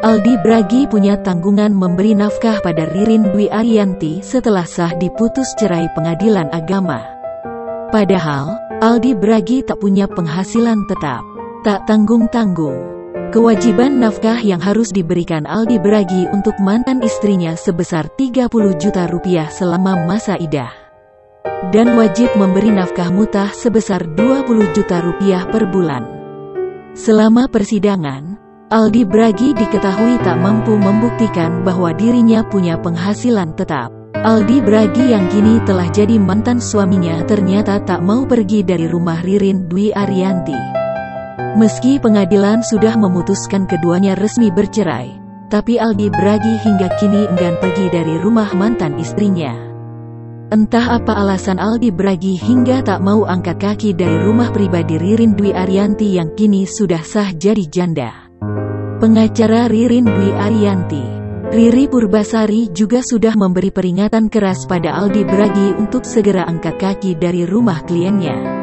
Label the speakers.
Speaker 1: Aldi Bragi punya tanggungan memberi nafkah pada Ririn Dwi Ariyanti setelah sah diputus cerai Pengadilan Agama. Padahal, Aldi Bragi tak punya penghasilan tetap. Tak tanggung-tanggung. Kewajiban nafkah yang harus diberikan Aldi Bragi untuk mantan istrinya sebesar 30 juta rupiah selama masa iddah. Dan wajib memberi nafkah mutah sebesar 20 juta rupiah per bulan. Selama persidangan, Aldi Bragi diketahui tak mampu membuktikan bahwa dirinya punya penghasilan tetap. Aldi Bragi yang kini telah jadi mantan suaminya ternyata tak mau pergi dari rumah Ririn Dwi Ariyanti. Meski pengadilan sudah memutuskan keduanya resmi bercerai, tapi Aldi Bragi hingga kini enggan pergi dari rumah mantan istrinya. Entah apa alasan Aldi Bragi hingga tak mau angkat kaki dari rumah pribadi Ririn Dwi Ariyanti yang kini sudah sah jadi janda. Pengacara Ririn Dwi Ariyanti, Riri Purbasari juga sudah memberi peringatan keras pada Aldi Bragi untuk segera angkat kaki dari rumah kliennya.